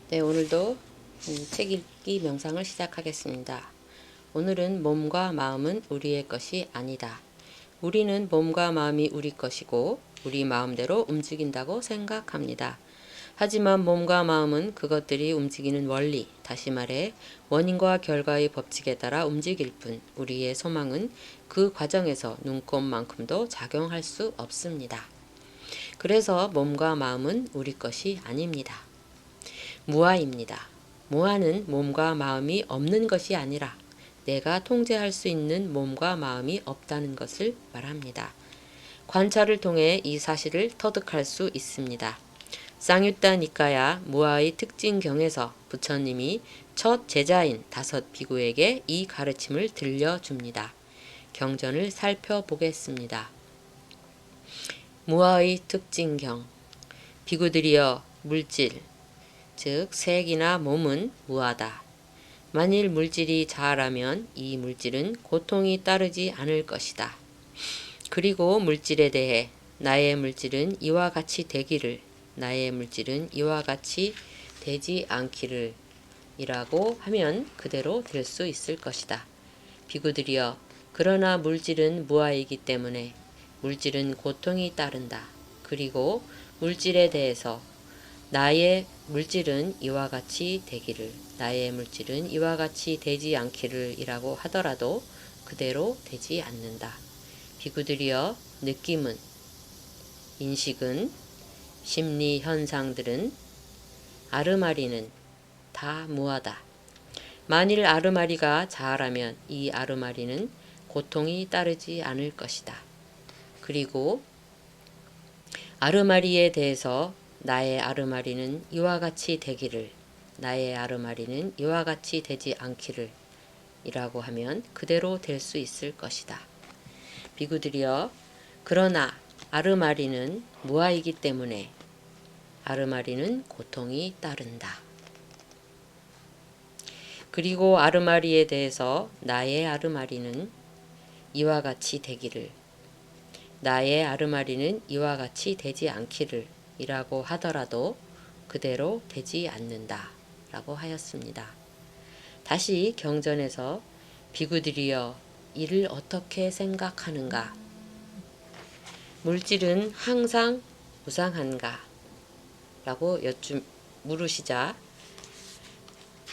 네, 오늘도 책 읽기 명상을 시작하겠습니다. 오늘은 몸과 마음은 우리의 것이 아니다. 우리는 몸과 마음이 우리 것이고 우리 마음대로 움직인다고 생각합니다. 하지만 몸과 마음은 그것들이 움직이는 원리, 다시 말해 원인과 결과의 법칙에 따라 움직일 뿐 우리의 소망은 그 과정에서 눈꼽만큼도 작용할 수 없습니다. 그래서 몸과 마음은 우리 것이 아닙니다. 무아입니다. 무아는 몸과 마음이 없는 것이 아니라 내가 통제할 수 있는 몸과 마음이 없다는 것을 말합니다. 관찰을 통해 이 사실을 터득할 수 있습니다. 쌍유타 니까야 무아의 특징경에서 부처님이 첫 제자인 5 비구에게 이 가르침을 들려줍니다. 경전을 살펴보겠습니다. 무아의 특징경. 비구들이여, 물질, 즉 색이나 몸은 무아다. 만일 물질이 자아라면 이 물질은 고통이 따르지 않을 것이다. 그리고 물질에 대해 나의 물질은 이와 같이 되기를, 나의 물질은 이와 같이 되지 않기를 이라고 하면 그대로 될 수 있을 것이다. 비구들이여, 그러나 물질은 무아이기 때문에 물질은 고통이 따른다. 그리고 물질에 대해서 나의 물질은 이와 같이 되기를, 나의 물질은 이와 같이 되지 않기를 이라고 하더라도 그대로 되지 않는다. 비구들이여, 느낌은, 인식은, 심리 현상들은, 아르마리는 다 무하다. 만일 아르마리가 자아라면 이 아르마리는 고통이 따르지 않을 것이다. 그리고 아르마리에 대해서 나의 아르마리는 이와 같이 되기를, 나의 아르마리는 이와 같이 되지 않기를 이라고 하면 그대로 될 수 있을 것이다. 비구들이여, 그러나 아르마리는 무아이기 때문에 아르마리는 고통이 따른다. 그리고 아르마리에 대해서 나의 아르마리는 이와 같이 되기를, 나의 아르마리는 이와 같이 되지 않기를 이라고 하더라도 그대로 되지 않는다 라고 하였습니다. 다시 경전에서 비구들이여, 이를 어떻게 생각하는가? 물질은 항상 무상한가? 라고 물으시자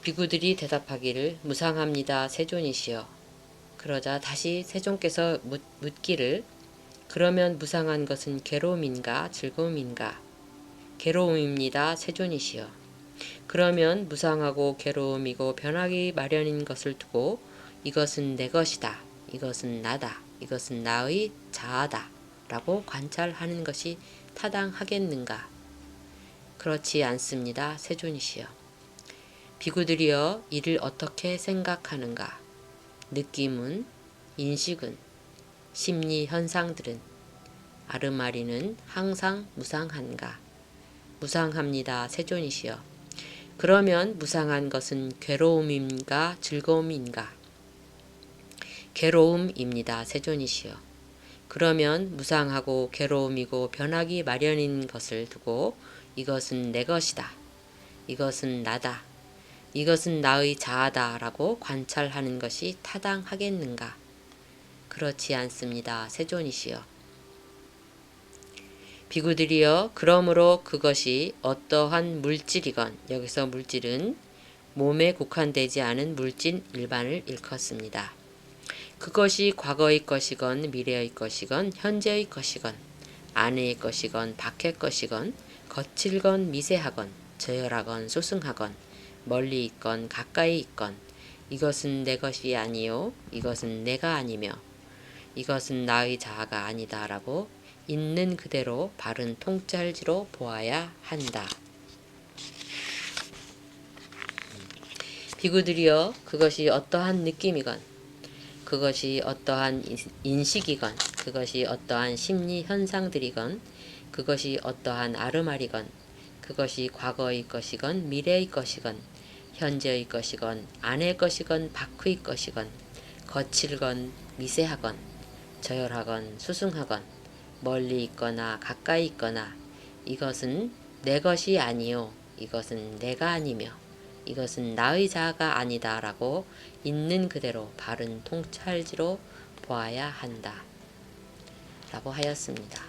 비구들이 대답하기를 무상합니다, 세존이시여. 그러자 다시 세존께서 묻기를, 그러면 무상한 것은 괴로움인가 즐거움인가? 괴로움입니다, 세존이시여. 그러면 무상하고 괴로움이고 변하기 마련인 것을 두고 이것은 내 것이다, 이것은 나다, 이것은 나의 자아다 라고 관찰하는 것이 타당하겠는가? 그렇지 않습니다, 세존이시여. 비구들이여, 이를 어떻게 생각하는가? 느낌은, 인식은, 심리 현상들은, 아르마리는 항상 무상한가? 무상합니다, 세존이시여. 그러면 무상한 것은 괴로움인가 즐거움인가? 괴로움입니다, 세존이시여. 그러면 무상하고 괴로움이고 변하기 마련인 것을 두고 이것은 내 것이다, 이것은 나다, 이것은 나의 자아다 라고 관찰하는 것이 타당하겠는가? 그렇지 않습니다, 세존이시여. 비구들이여, 그러므로 그것이 어떠한 물질이건, 여기서 물질은 몸에 국한되지 않은 물질 일반을 일컫습니다. 그것이 과거의 것이건 미래의 것이건 현재의 것이건 안의 것이건 밖의 것이건 거칠건 미세하건 저열하건 소승하건 멀리 있건 가까이 있건 이것은 내 것이 아니요, 이것은 내가 아니며 이것은 나의 자아가 아니다 라고 있는 그대로 바른 통찰지로 보아야 한다. 비구들이여, 그것이 어떠한 느낌이건, 그것이 어떠한 인식이건, 그것이 어떠한 심리 현상들이건, 그것이 어떠한 아르마리건, 그것이 과거의 것이건 미래의 것이건 현재의 것이건 안의 것이건 밖의 것이건 거칠건 미세하건 저열하건 수승하건 멀리 있거나 가까이 있거나 이것은 내 것이 아니요, 이것은 내가 아니며 이것은 나의 자아가 아니다 라고 있는 그대로 바른 통찰지로 보아야 한다 라고 하였습니다.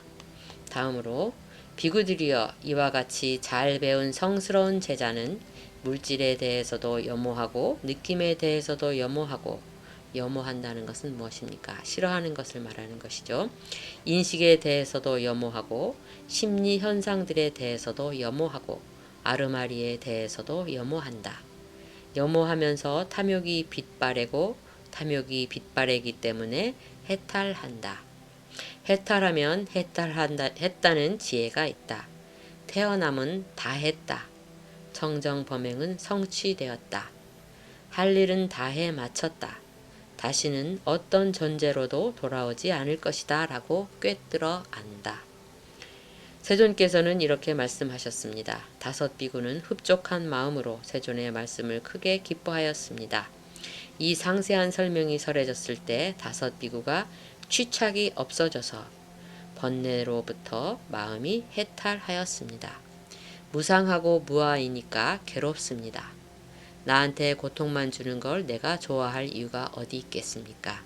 다음으로 비구들이여 이와 같이 잘 배운 성스러운 제자는 물질에 대해서도 염오하고 느낌에 대해서도 염오하고 염오한다는 것은 무엇입니까? 싫어하는 것을 말하는 것이죠. 인식에 대해서도 염오하고 심리 현상들에 대해서도 염오하고 아르마리에 대해서도 염오한다. 염오하면서 탐욕이 빛바래고 탐욕이 빛바래기 때문에 해탈한다. 해탈하면 했다는 지혜가 있다. 태어남은 다 했다. 청정범행은 성취되었다. 할 일은 다 해 마쳤다. 다시는 어떤 존재로도 돌아오지 않을 것이다 라고 꿰뚫어 안다. 세존께서는 이렇게 말씀하셨습니다. 다섯 비구는 흡족한 마음으로 세존의 말씀을 크게 기뻐하였습니다. 이 상세한 설명이 설해졌을 때 다섯 비구가 취착이 없어져서 번뇌로부터 마음이 해탈하였습니다. 무상하고 무아이니까 괴롭습니다. 나한테 고통만 주는 걸 내가 좋아할 이유가 어디 있겠습니까?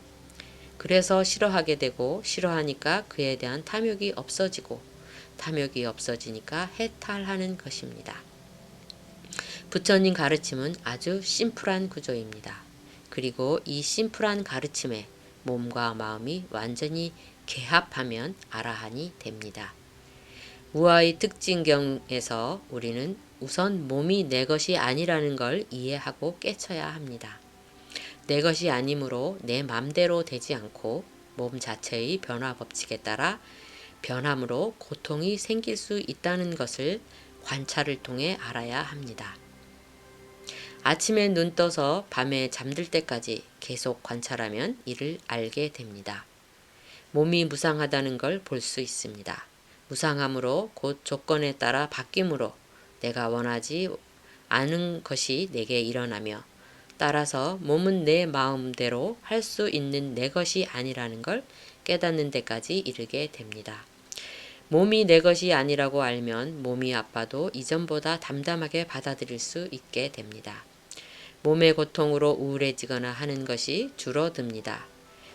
그래서 싫어하게 되고 싫어하니까 그에 대한 탐욕이 없어지고 탐욕이 없어지니까 해탈하는 것입니다. 부처님 가르침은 아주 심플한 구조입니다. 그리고 이 심플한 가르침에 몸과 마음이 완전히 개합하면 아라한이 됩니다. 우아의 특징경에서 우리는 우선 몸이 내 것이 아니라는 걸 이해하고 깨쳐야 합니다. 내 것이 아니므로 내 맘대로 되지 않고 몸 자체의 변화 법칙에 따라 변함으로 고통이 생길 수 있다는 것을 관찰을 통해 알아야 합니다. 아침에 눈 떠서 밤에 잠들 때까지 계속 관찰하면 이를 알게 됩니다. 몸이 무상하다는 걸 볼 수 있습니다. 무상함으로 곧 조건에 따라 바뀜으로 내가 원하지 않은 것이 내게 일어나며 따라서 몸은 내 마음대로 할 수 있는 내 것이 아니라는 걸 깨닫는 데까지 이르게 됩니다. 몸이 내 것이 아니라고 알면 몸이 아파도 이전보다 담담하게 받아들일 수 있게 됩니다. 몸의 고통으로 우울해지거나 하는 것이 줄어듭니다.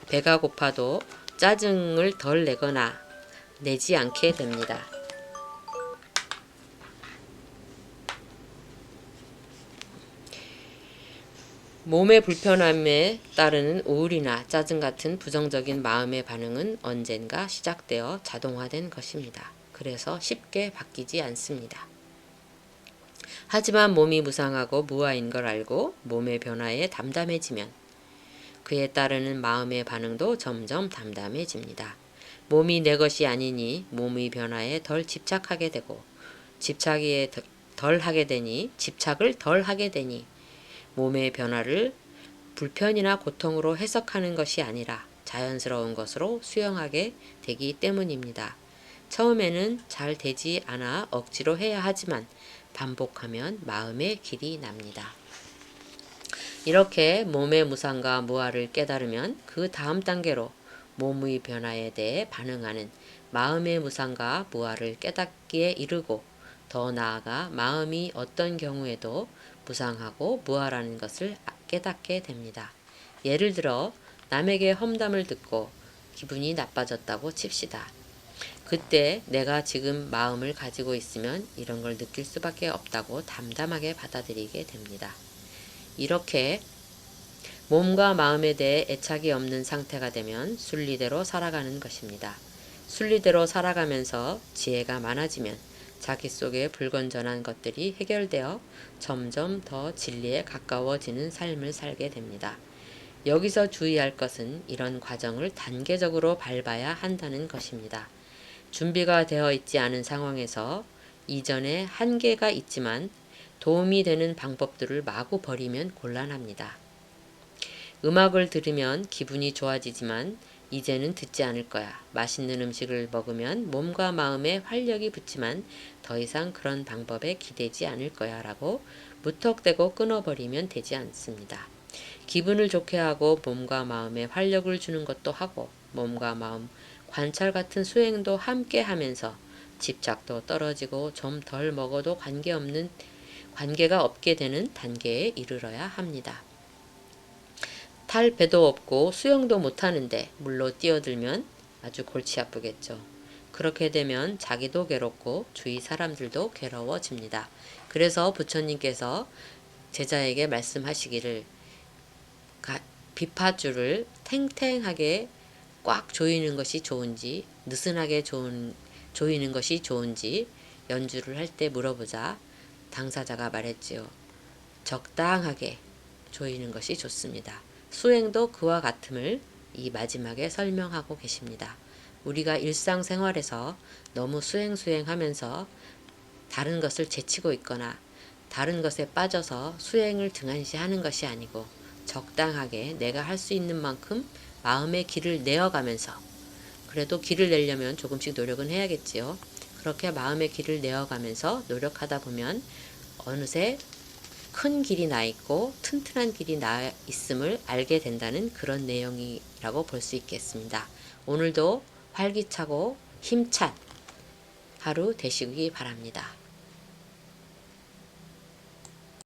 배가 고파도 짜증을 덜 내거나 내지 않게 됩니다. 몸의 불편함에 따르는 우울이나 짜증 같은 부정적인 마음의 반응은 언젠가 시작되어 자동화된 것입니다. 그래서 쉽게 바뀌지 않습니다. 하지만 몸이 무상하고 무아인 걸 알고 몸의 변화에 담담해지면 그에 따르는 마음의 반응도 점점 담담해집니다. 몸이 내 것이 아니니 몸의 변화에 덜 집착하게 되고 집착을 덜 하게 되니 몸의 변화를 불편이나 고통으로 해석하는 것이 아니라 자연스러운 것으로 수용하게 되기 때문입니다. 처음에는 잘 되지 않아 억지로 해야 하지만 반복하면 마음의 길이 납니다. 이렇게 몸의 무상과 무아를 깨달으면 그 다음 단계로 몸의 변화에 대해 반응하는 마음의 무상과 무아를 깨닫기에 이르고 더 나아가 마음이 어떤 경우에도 무상하고 무아라는 것을 깨닫게 됩니다. 예를 들어 남에게 험담을 듣고 기분이 나빠졌다고 칩시다. 그때 내가 지금 마음을 가지고 있으면 이런 걸 느낄 수밖에 없다고 담담하게 받아들이게 됩니다. 이렇게 몸과 마음에 대해 애착이 없는 상태가 되면 순리대로 살아가는 것입니다. 순리대로 살아가면서 지혜가 많아지면 자기 속에 불건전한 것들이 해결되어 점점 더 진리에 가까워지는 삶을 살게 됩니다. 여기서 주의할 것은 이런 과정을 단계적으로 밟아야 한다는 것입니다. 준비가 되어 있지 않은 상황에서 이전에 한계가 있지만 도움이 되는 방법들을 마구 버리면 곤란합니다. 음악을 들으면 기분이 좋아지지만 이제는 듣지 않을 거야. 맛있는 음식을 먹으면 몸과 마음에 활력이 붙지만 더 이상 그런 방법에 기대지 않을 거야 라고 무턱대고 끊어버리면 되지 않습니다. 기분을 좋게 하고 몸과 마음에 활력을 주는 것도 하고 몸과 마음 관찰 같은 수행도 함께 하면서 집착도 떨어지고 좀 덜 먹어도 관계없는 관계가 없게 되는 단계에 이르러야 합니다. 탈 배도 없고 수영도 못하는데 물로 뛰어들면 아주 골치 아프겠죠. 그렇게 되면 자기도 괴롭고 주위 사람들도 괴로워집니다. 그래서 부처님께서 제자에게 말씀하시기를 비파줄을 탱탱하게 꽉 조이는 것이 좋은지 느슨하게 조이는 것이 좋은지 연주를 할 때 물어보자 당사자가 말했지요. 적당하게 조이는 것이 좋습니다. 수행도 그와 같음을 이 마지막에 설명하고 계십니다. 우리가 일상생활에서 너무 수행하면서 다른 것을 제치고 있거나 다른 것에 빠져서 수행을 등한시하는 것이 아니고 적당하게 내가 할 수 있는 만큼 마음의 길을 내어가면서 그래도 길을 내려면 조금씩 노력은 해야겠지요. 그렇게 마음의 길을 내어가면서 노력하다 보면 어느새 큰 길이 나 있고 튼튼한 길이 나 있음을 알게 된다는 그런 내용이라고 볼 수 있겠습니다. 오늘도 활기차고 힘찬 하루 되시기 바랍니다.